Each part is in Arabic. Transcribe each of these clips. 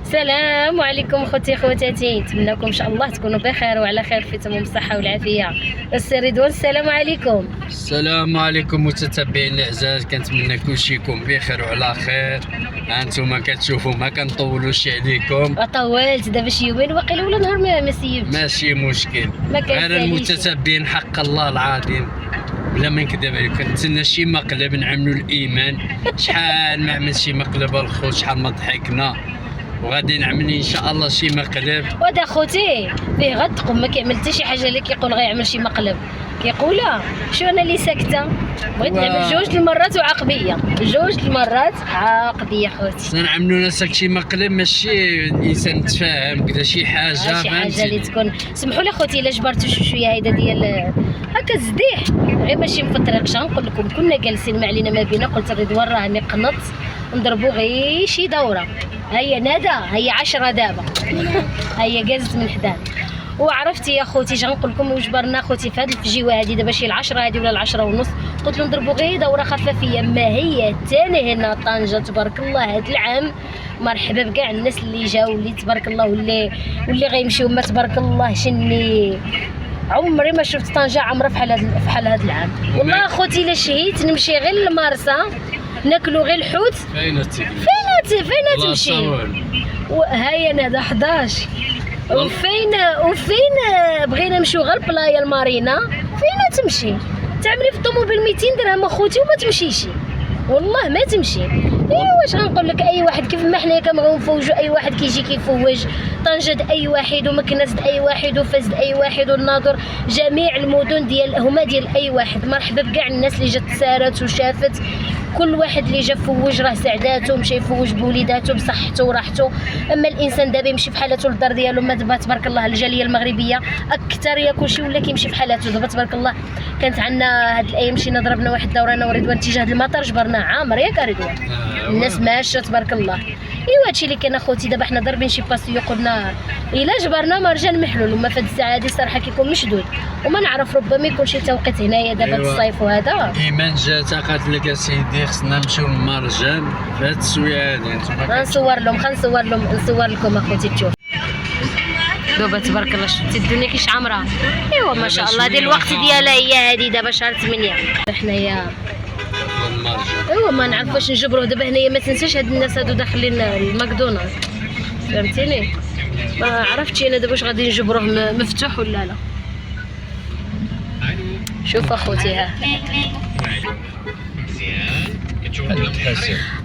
السلام عليكم خوتي خواتاتي، نتمنىكم ان شاء الله تكونوا بخير وعلى خير في تمام الصحه والعافيه. السي رضوان السلام عليكم. السلام عليكم متتبعين الاعزاء، كنتمنى كلشي يكون بخير وعلى خير. هانتوما كتشوفوا ما كنطولوش عليكم، طولت دابا شي يومين واقيلا ولا نهار ما سيبتش. ماشي مشكل. غير المتتبعين حق الله العظيم بلا ما نكذب عليكم كنتسنى شي مقلب نعملوا الايمان. شحال ما عملت شي مقلب الخوت، شحال ما ضحكنا، وغادي نعمل ان شاء الله شي مقلب. ودا خوتي فيه غتقوم ما كيعمل حتى شي حاجه اللي كيقول غيعمل شي مقلب، كيقولها شو انا اللي ساكته. بغيت نعمل جوج المرات وعقبيه، جوج المرات عقبيه خوتي. سنعملوا نفسك شي مقلب، ماشي الانسان متفاهم كذا شي حاجه، شي حاجه اللي تكون. سمحوا لي خوتي الا جبرتوا شويه هيدا ديال هكا الزديح، غير ماشي مفطرقش. نقول لكم كنا جالسين ما علينا ما بينا، قلت الرضوان راني قنط نضربوا غير شي دوره. هيا ندى، هي 10 دابا هيا جازت من حدانا. وعرفتي يا خوتي جا نقول لكم وجبرنا خوتي في هذه الفجيوه هذه دابا شي 10 هذه ولا 10 ونص، قلت له نضربوا غير دوره خفافيه. ما هي تاني هنا طنجه تبارك الله هذا العام. مرحبا بكاع الناس اللي جاوا، اللي تبارك الله واللي غيمشيو. ما تبارك الله شني عمري ما شفت طنجه عامره بحال هذا العام. والله خوتي الا شهيت نمشي غير للمارسه ناكلوا غير الحوت. فين تمشي؟ وهاي انا 11 وفين بغينا نمشيو غير البلايا المارينا. فين تمشي؟ تعملي في الطوموبيل 200 درهم اخوتي وما تمشيش، والله ما تمشي. واش غنقول لك، اي واحد كيف ما حنا كنفوجوا اي واحد كيجي كيفوج. طنجة د اي واحد، ومكناس د اي واحد، وفاس د اي واحد، والناظور، جميع المدن هما ديال اي واحد. مرحبا بكاع الناس اللي جات سارت وشافت. كل واحد اللي جا فوج راه سعداتو، مشى يفوج بوليداتو بصحته وراحته. اما الانسان دابا يمشي بحالاتو للدار ديالو. ما دابا تبارك الله الجاليه المغربيه اكثر يا كلشي ولا كيمشي بحالاتو. دابا تبارك الله كانت عندنا هاد الايام مشينا ضربنا واحد الدوره انا ورضوان اتجاه المطار، جبرنا عامر ياك رضوان. الناس ماشيه تبارك الله. ايوا هادشي اللي كاين اخوتي. دابا حنا ضاربين شي باسيو، قلنا الا جبرنا مرجان محلول. وما في هاد الساعه هادي صراحه كيكون مشدود، وما نعرف ربما يكون شي توقيت هنايا دابا الصيف وهذا. ايمان جات قالت لك اسيدي خصنا نمشيو للمرجان في هاد السويه هادي. غنصور لكم اخوتي تشوف. دابا تبارك الله شفتي الدنيا كيش عامره. ايوا ما شاء الله هذه الوقت ديالها هي هذه دابا شهر 8 حنايا. ايوا ما نعرف واش نجبروه دابا هنايا. ما تنساش هاد الناس هادو داخلين الماكدونالدز، فهمتيني. ما عرفتش انا دابا واش غادي نجبروه مفتوح ولا لا. شوف اخوتي ها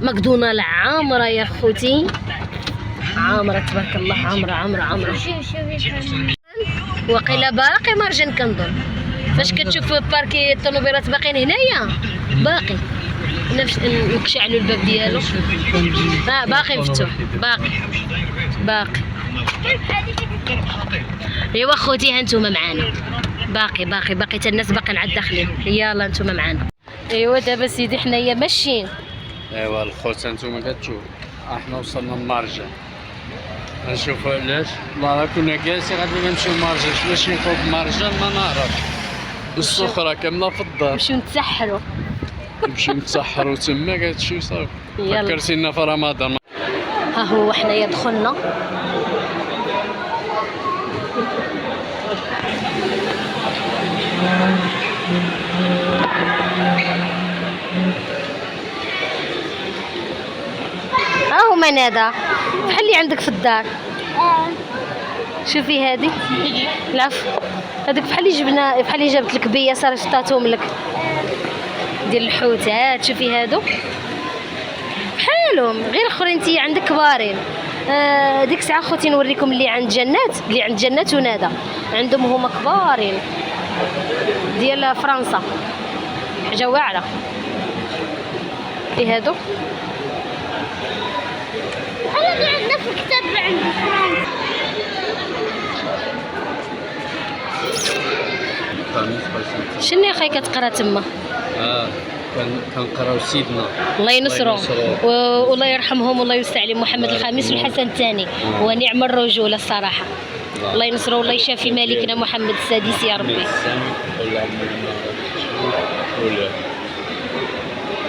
ماكدونالدز عامره يا خوتي، عامره تبارك الله، عامره. وقيلا باقي مرجان كنظن. فاش كتشوف باركي الطوموبيلات باقيين هنايا، باقي نكشعلوا الباب ديالو. باقي مفتوح، باقي. ايوا خوتي ها نتوما معانا، باقي حتى الناس باقيين عاد داخلين. يلا نتوما معانا. ايوا دابا سيدي حنايا ماشيين. ايوا الخوت نتوما كتشوف احنا وصلنا للمرجان. نشوفوا علاش والله كنا جالسين غادي نمشيو للمرجان. باش نفوق المرجان ما نعرف، السخره كامله في الدار. نمشيو نتسحروا تما كتشوفي صافي. فكرتينا في رمضان. ها هو حنايا دخلنا. ها هما ندى بحال اللي عندك في الدار. شوفي هذه العفو، هذيك بحال اللي جبنا، بحال اللي جابت لك بيا صار شطاتهم لك ديال الحوت. ها تشوفي هادو بحالهم غير اخرين انت عندك كبارين. ديك الساعه خوتي نوريكم اللي عند جنات وندى عندهم هما كبارين ديال فرنسا، حاجه واعره. في هادو بحال اللي عندنا في الكتاب عند فرنسا. شنو يا خاي كتقرا تما؟ كنقراو سيدنا الله ينصرو والله يرحمهم والله يوسع عليهم، محمد الخامس والحسن الثاني ونعم الرجوله الصراحه. الله ينصرو والله يشافي مالكنا محمد السادس يا ربي.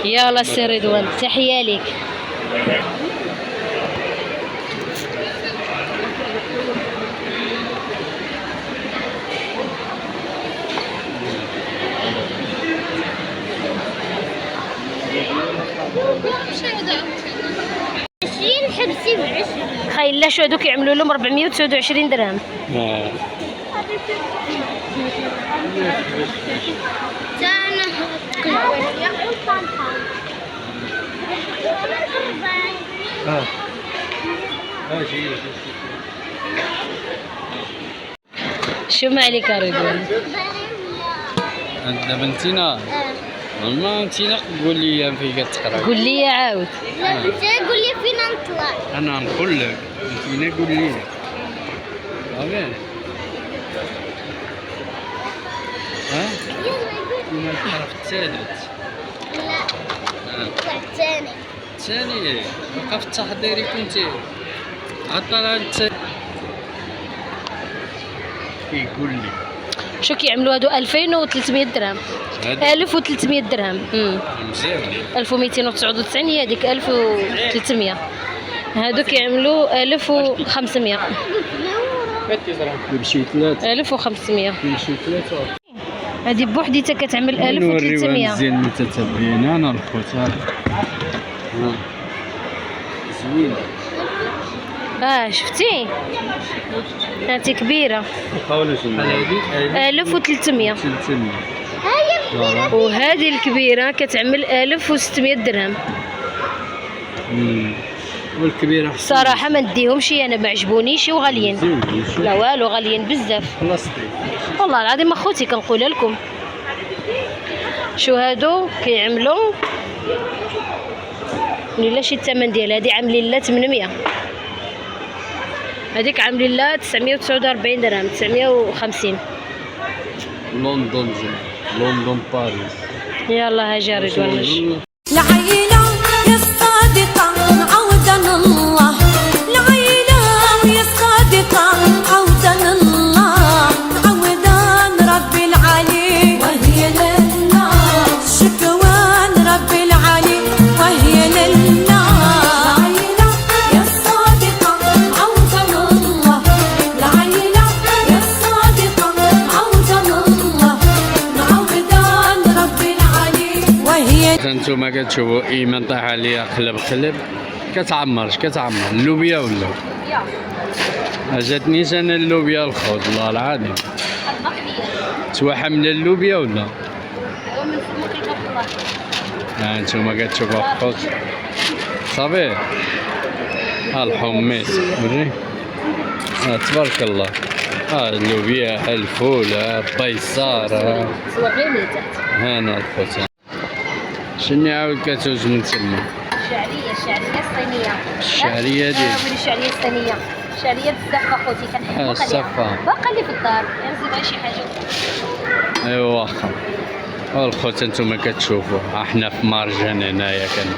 يلا سي رضوان تحيه ليك. خايل شو هذوك يعملوا لهم 429 درهم. شو ما عليك يا رضوان؟ دابا انتينا ما انتينا قول لي فين كتقرا. قول لي عاود. انت قول لي فين نطلع. انا نقول لك انتينا قول لي. صافي. ما الحرف الثالث. لا نطلع الثاني. الثاني بقى في التحضير كنتي عطلها الثاني. كيقول لي شو كيعملوا هادو 2300 درهم. 1300 درهم. مزيان. 1299 هي هذيك 1300. هادو كيعملوا 1500. كلشي ثلاثة. 1500. كلشي ثلاثة. هذه بوحديتها كتعمل 1300. مزيان متتبعين انا الخوت. زوينة. شفتي هاتي كبيرة. حاولوا شنو 1300. وهذه الكبيرة كتعمل 1600 درهم. والكبيرة صراحة ما نديهمش انا ما عجبونيش وغاليين. لا والو غاليين بزاف. والله العظيم اخوتي كنقول لكم. شو هادو كيعملوا لا شي الثمن ديال هذه عاملين لها 800. هذيك عاملين لها 949 درهم 950. لندن باريس. يلا هاجي رضوان نجي. العيلة يا الصادقة عودا الله. العيلة يا الصادقة عودا الله. عودا رب العلي وهي لله. شكوان رب العلي وهي لله. العيلة يا الصادقة عودا الله. العيلة يا الصادقة عودا الله. عودا رب العلي وهي. انتوما كتشوفوا ايمان طايح عليها قلب كتعمرش اللوبيا ولا جاتنيش انا اللوبيا الخوت والله العظيم. توا حامله اللوبيا ولا انتوما كتشوفوا الخوت صافي. الحميص وري تبارك الله. اللوبيا الفول البيصار هانا الخوت. شنو عاود كتوز من تما؟ الشعرية الصينية. الشعرية دي الشعرية الصينية. شعرية الزفة خوتي كنحب الزفة. باقا لي في الدار نزيدها شي حاجة. ايوا واخا. الخوت انتوما كتشوفوا احنا في مارجان هنايا كان.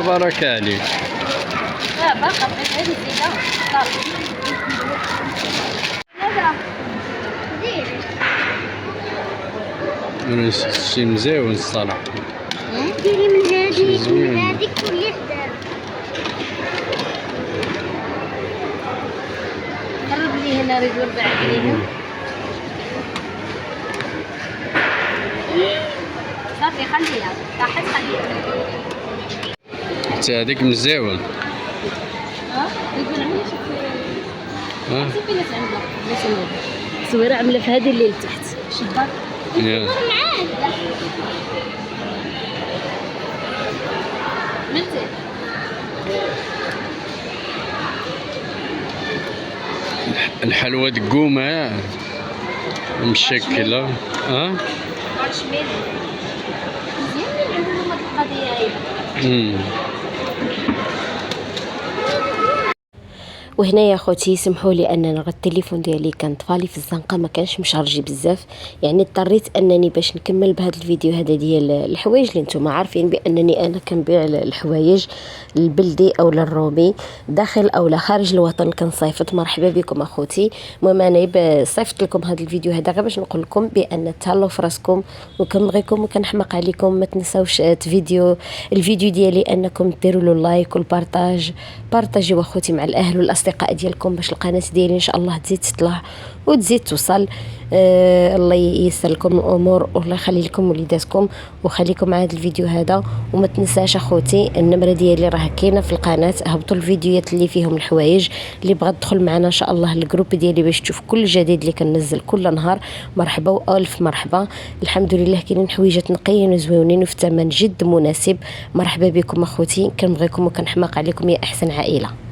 بارك عليك. باقا بغيت غير نزيدها صافي. هذا شي مزيون الصراحة. ديري من هذيك ومن هذيك كل حدا. قرب لي هنا رضوان بعد ليهم. صافي خليها طاحت خليها. حتى هذيك مزيون. يقول عملي شوف فين عندها تصويره عامله في هذه الليل تحت شباك. الحلوى دقومة مشكلة. مارشميلو مزيان اللي عندهم هاد القضيه هاي. وهنا يا خوتي سمحوا لي ان نلغي التليفون ديالي كان طفالي في الزنقه ما كانش مشارجي بزاف، يعني اضطريت انني باش نكمل بهذا الفيديو هذا ديال الحوايج اللي نتوما عارفين بانني انا كنبيع الحوايج البلدي او الرومي داخل او خارج الوطن كنصيفط. مرحبا بكم اخوتي. المهم انا صيفط لكم هذا الفيديو هذا غير باش نقول لكم بان تهلاو في راسكم وكنبغيكم وكنحماق عليكم. ما تنساوش الفيديو ديالي انكم ديروا له لايك والبارطاج. بارطاجيو اخوتي مع الاهل والاصدقاء الاصدقاء ديالكم باش القناه ديالي ان شاء الله تزيد تطلع وتزيد توصل. الله ييسر لكم الامور والله يخلي لكم وليداتكم وخليكم مع هذا الفيديو هذا. وما تنساش اخوتي النمره ديالي راه كاينه في القناه، هبطوا الفيديوهات اللي فيهم الحوايج. اللي بغات تدخل معنا ان شاء الله الجروب ديالي باش تشوف كل جديد اللي كننزل كل نهار، مرحبا والف مرحبا. الحمد لله كاينين حويجات نقيين وزوينين وفي ثمن جد مناسب. مرحبا بكم اخوتي، كنبغيكم وكنحماق عليكم يا احسن عائله.